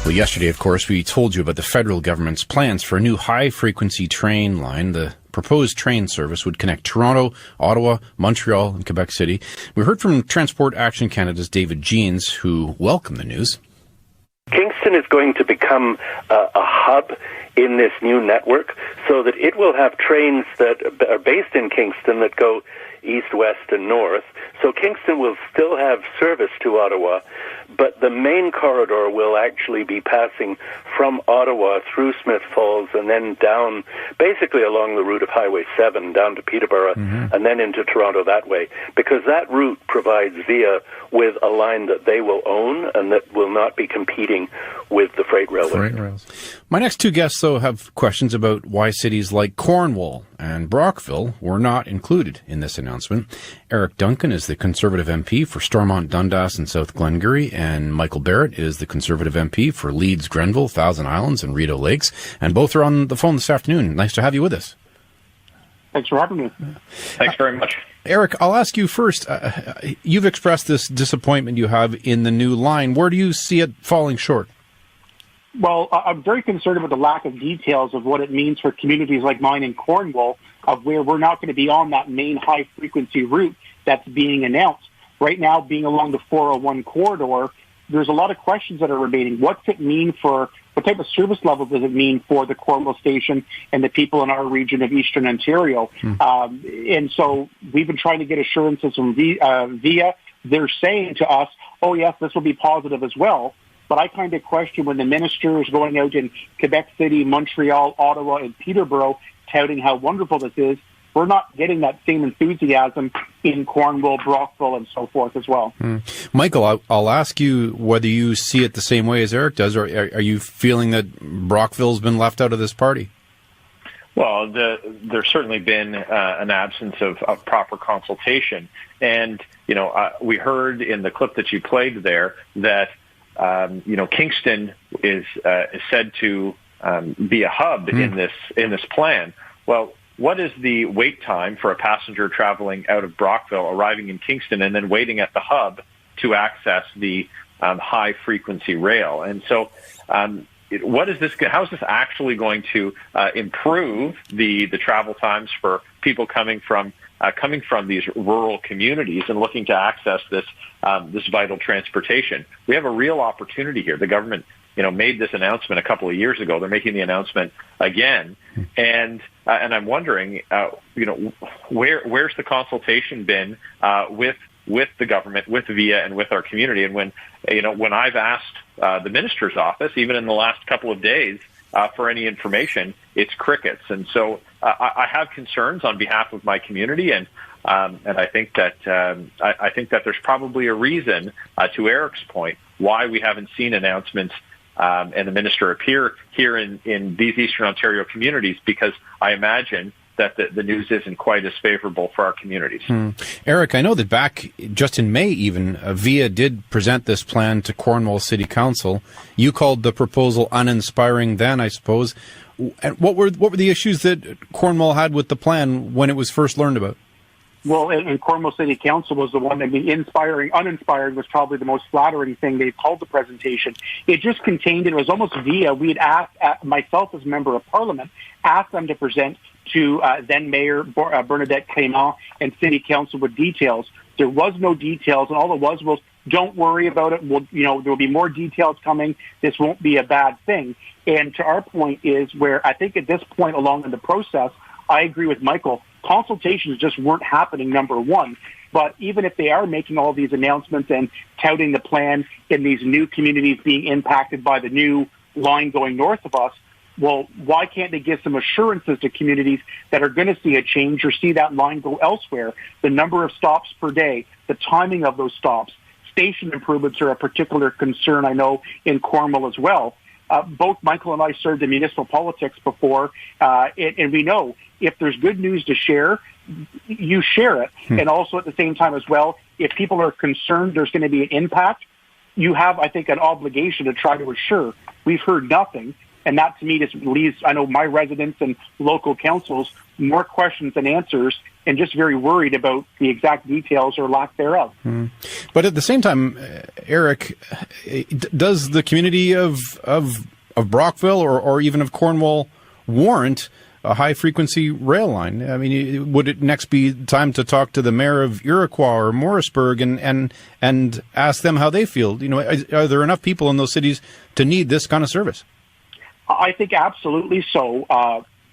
Well, yesterday, of course, we told you about the federal government's plans for a new high-frequency train line. The proposed train service would connect Toronto, Ottawa, Montreal, and Quebec City. We heard from Transport Action Canada's David Jeans, who welcomed the news. Kingston is going to become a hub in this new network so that it will have trains that are based in Kingston that go east, west, and north. So Kingston will still have service to Ottawa, but the main corridor will actually be passing from Ottawa through Smith Falls and then down, basically along the route of Highway 7, down to Peterborough, and then into Toronto that way, because that route provides VIA with a line that they will own and that will not be competing with the freight railway. My next two guests, though, have questions about why cities like Cornwall and Brockville were not included in this announcement. Eric Duncan is the Conservative MP for Stormont-Dundas and South Glengarry, and Michael Barrett is the Conservative MP for Leeds, Grenville, Thousand Islands, and Rideau Lakes. And both are on the phone this afternoon. Nice to have you with us. Thanks for having me. Thanks very much. Eric, I'll ask you first. You've expressed this disappointment you have in the new line. Where do you see it falling short? Well, I'm very concerned about the lack of details of what it means for communities like mine in Cornwall, of where we're not going to be on that main high-frequency route that's being announced. Right now, being along the 401 corridor, there's a lot of questions that are remaining. What's it mean for, what type of service level does it mean for the Cornwall station and the people in our region of Eastern Ontario? And so we've been trying to get assurances from VIA. They're saying to us, oh, yes, this will be positive as well. But I kind of question when the minister is going out in Quebec City, Montreal, Ottawa, and Peterborough touting how wonderful this is. We're not getting that same enthusiasm in Cornwall, Brockville, and so forth as well. Michael, I'll ask you whether you see it the same way as Eric does, or are you feeling that Brockville's been left out of this party? Well, there's certainly been an absence of proper consultation. And, we heard in the clip that you played there that Kingston is said to be a hub in this plan. Well, what is the wait time for a passenger traveling out of Brockville, arriving in Kingston, and then waiting at the hub to access the high-frequency rail? And so, how is this actually going to improve the travel times for people coming from these rural communities and looking to access this vital transportation? We have a real opportunity here. The government, made this announcement a couple of years ago. They're making the announcement again, and I'm wondering, where's the consultation been with the government, with VIA, and with our community? And when I've asked the minister's office, even in the last couple of days, for any information, it's crickets. And so I have concerns on behalf of my community, and I think that there's probably a reason, to Eric's point, why we haven't seen announcements and the minister appear here in these Eastern Ontario communities, because I imagine that the news isn't quite as favorable for our communities. Eric, I know that back just in May even, VIA did present this plan to Cornwall City Council. You called the proposal uninspiring then, I suppose. And what were the issues that Cornwall had with the plan when it was first learned about? Well, and Cornwall City Council was the one that uninspiring was probably the most flattering thing they called the presentation. It just contained, it was almost VIA. We had asked, myself as a member of Parliament, asked them to present to then Mayor Bernadette Clément and City Council with details. There was no details, and all it was, don't worry about it. There will be more details coming. This won't be a bad thing. And to our point is where I think at this point along in the process, I agree with Michael. Consultations just weren't happening, number one. But even if they are making all these announcements and touting the plan in these new communities being impacted by the new line going north of us, well, why can't they give some assurances to communities that are going to see a change or see that line go elsewhere? The number of stops per day, the timing of those stops, station improvements are a particular concern, I know, in Cornwall as well. Both Michael and I served in municipal politics before, and we know if there's good news to share, you share it. And also at the same time as well, if people are concerned there's going to be an impact, you have, I think, an obligation to try to assure. We've heard nothing, and that to me just leaves, I know, my residents and local councils more questions than answers, and just very worried about the exact details or lack thereof. But at the same time, Eric, does the community of Brockville or even of Cornwall warrant a high-frequency rail line? I mean, would it next be time to talk to the mayor of Iroquois or Morrisburg and ask them how they feel? You know, are there enough people in those cities to need this kind of service? I think absolutely so.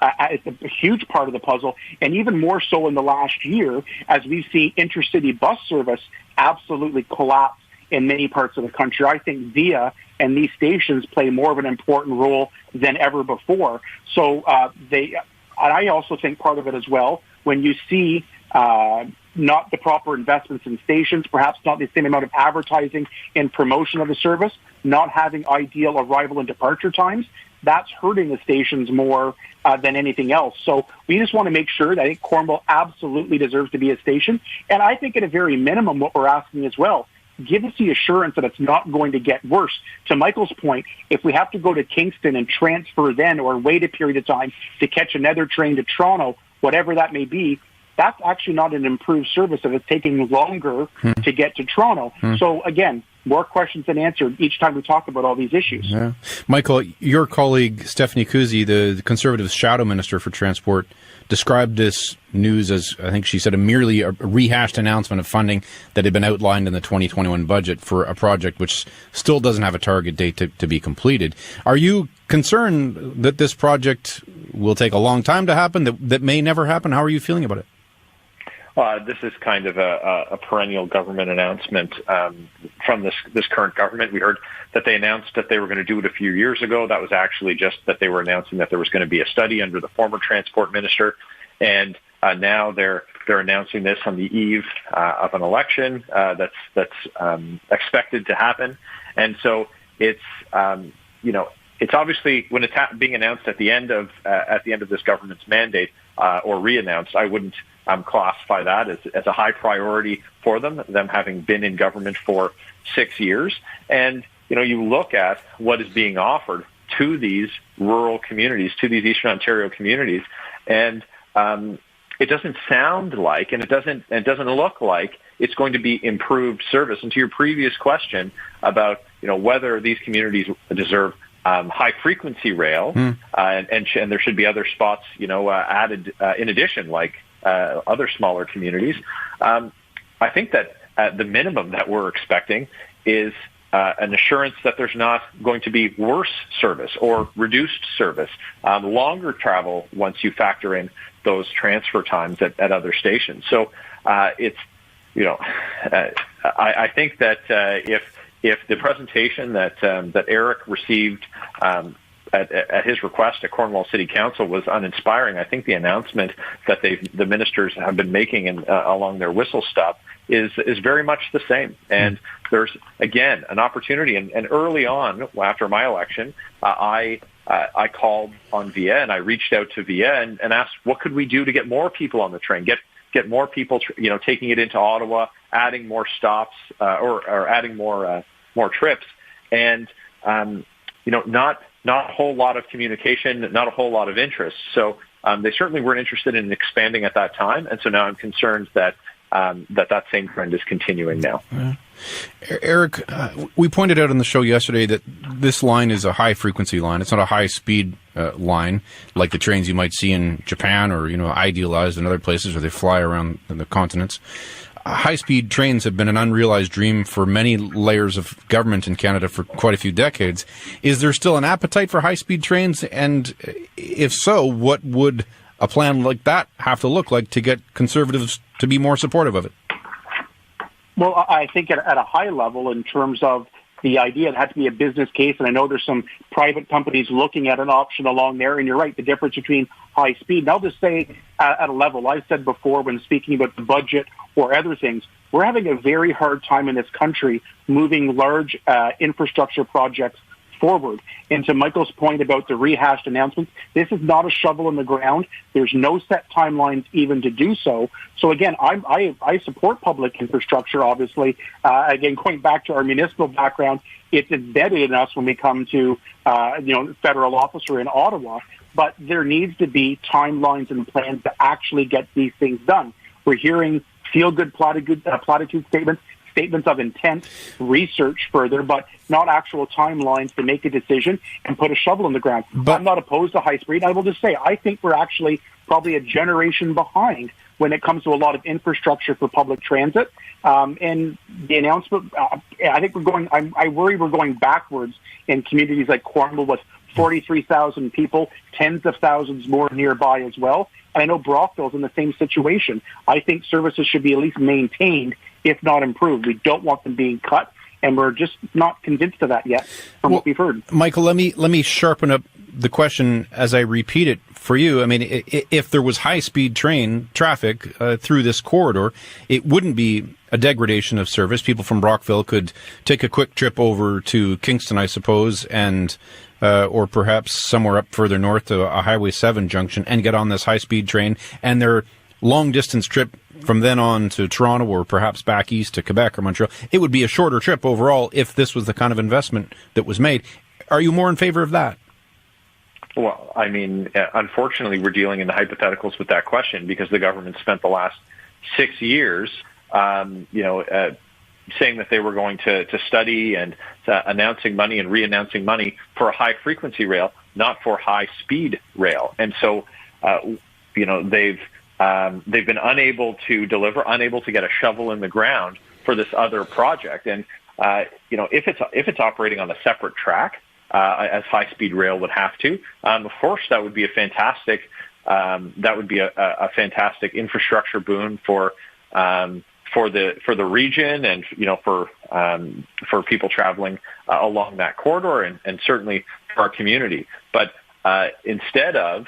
It's a huge part of the puzzle, and even more so in the last year, as we've seen intercity bus service absolutely collapse in many parts of the country. I think VIA and these stations play more of an important role than ever before. So I also think part of it as well, when you see not the proper investments in stations, perhaps not the same amount of advertising and promotion of the service, not having ideal arrival and departure times, that's hurting the stations more than anything else. So we just want to make sure that I think Cornwall absolutely deserves to be a station. And I think at a very minimum, what we're asking as well, give us the assurance that it's not going to get worse. To Michael's point, if we have to go to Kingston and transfer then or wait a period of time to catch another train to Toronto, whatever that may be, that's actually not an improved service if it's taking longer to get to Toronto. So again, more questions than answered each time we talk about all these issues. Yeah. Michael, your colleague Stephanie Kuzy, the Conservatives' shadow minister for transport, described this news as, I think she said, merely a rehashed announcement of funding that had been outlined in the 2021 budget for a project which still doesn't have a target date to be completed. Are you concerned that this project will take a long time to happen, that may never happen? How are you feeling about it? This is kind of a perennial government announcement from this current government. We heard that they announced that they were going to do it a few years ago. That was actually just that they were announcing that there was going to be a study under the former transport minister, and now they're announcing this on the eve of an election that's expected to happen. And so it's it's obviously when it's being announced at the end of this government's mandate or re-announced, I wouldn't classify that as a high priority for them having been in government for 6 years. And, you look at what is being offered to these rural communities, to these Eastern Ontario communities, and it doesn't sound like, and it doesn't look like it's going to be improved service. And to your previous question about, whether these communities deserve high frequency rail, and there should be other spots, added in addition, like other smaller communities. I think that the minimum that we're expecting is an assurance that there's not going to be worse service or reduced service, longer travel once you factor in those transfer times at other stations. So I think that if the presentation that Eric received at his request at Cornwall City Council was uninspiring, I think the announcement that the ministers have been making along their whistle stop is very much the same. And there's, again, an opportunity. And early on, after my election, I called on VIA and I reached out to VIA and asked, what could we do to get more people on the train, get more people, taking it into Ottawa, adding more stops or adding more trips, and not a whole lot of communication, not a whole lot of interest. So they certainly weren't interested in expanding at that time, and so now I'm concerned that that same trend is continuing now. Yeah. Eric, we pointed out on the show yesterday that this line is a high-frequency line. It's not a high-speed line like the trains you might see in Japan or, idealized in other places where they fly around the continents. High-speed trains have been an unrealized dream for many layers of government in Canada for quite a few decades. Is there still an appetite for high-speed trains? And if so, what would a plan like that have to look like to get Conservatives to be more supportive of it? Well, I think at a high level, in terms of the idea, it had to be a business case, and I know there's some private companies looking at an option along there, and you're right, the difference between high speed. And I'll just say at a level, I said before when speaking about the budget or other things, we're having a very hard time in this country moving large infrastructure projects forward. And to Michael's point about the rehashed announcements, this is not a shovel in the ground. There's no set timelines even to do so. So again, I support public infrastructure, obviously. Again, going back to our municipal background, it's embedded in us when we come to, federal officer in Ottawa. But there needs to be timelines and plans to actually get these things done. We're hearing feel-good platitude statements of intent, research further, but not actual timelines to make a decision and put a shovel in the ground. But I'm not opposed to high speed. I will just say, I think we're actually probably a generation behind when it comes to a lot of infrastructure for public transit. And the announcement, I think I worry we're going backwards in communities like Cornwall with 43,000 people, tens of thousands more nearby as well. And I know Brockville's in the same situation. I think services should be at least maintained, if not improved. We don't want them being cut, and we're just not convinced of that yet from what we've heard. Michael, let me sharpen up the question as I repeat it for you. I mean, if there was high-speed train traffic through this corridor, it wouldn't be a degradation of service. People from Brockville could take a quick trip over to Kingston, I suppose, and or perhaps somewhere up further north to a Highway 7 junction and get on this high-speed train, and their long-distance trip from then on to Toronto or perhaps back east to Quebec or Montreal, it would be a shorter trip overall if this was the kind of investment that was made. Are you more in favor of that? Well, I mean, unfortunately, we're dealing in the hypotheticals with that question because the government spent the last 6 years, saying that they were going to study and announcing money and re-announcing money for a high-frequency rail, not for high-speed rail. And so, they've been unable to deliver, unable to get a shovel in the ground for this other project. And if it's operating on a separate track, as high-speed rail would have to, of course, that would be a fantastic infrastructure boon for the region and for people traveling along that corridor and certainly for our community. But instead of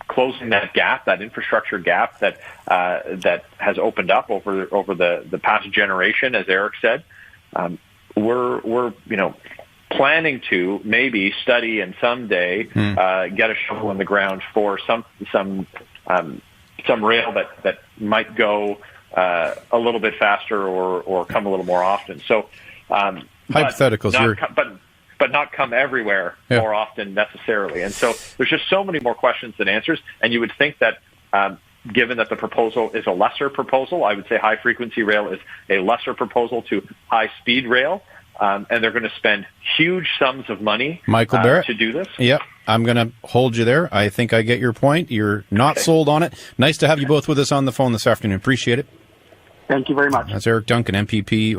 closing that gap, that infrastructure gap that has opened up over the past generation, as Eric said, we're planning to maybe study and someday get a shovel in the ground for some rail that might go a little bit faster or come a little more often. So hypotheticals, but not come everywhere more often necessarily. And so there's just so many more questions than answers. And you would think that given that the proposal is a lesser proposal, I would say high-frequency rail is a lesser proposal to high-speed rail. And they're going to spend huge sums of money Michael Barrett, to do this. Yep. I'm going to hold you there. I think I get your point. You're not sold on it. Nice to have you both with us on the phone this afternoon. Appreciate it. Thank you very much. That's Eric Duncan, MP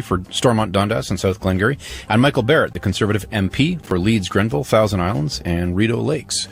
for Stormont-Dundas and South Glengarry, and Michael Barrett, the Conservative MP for Leeds, Grenville, Thousand Islands, and Rideau Lakes.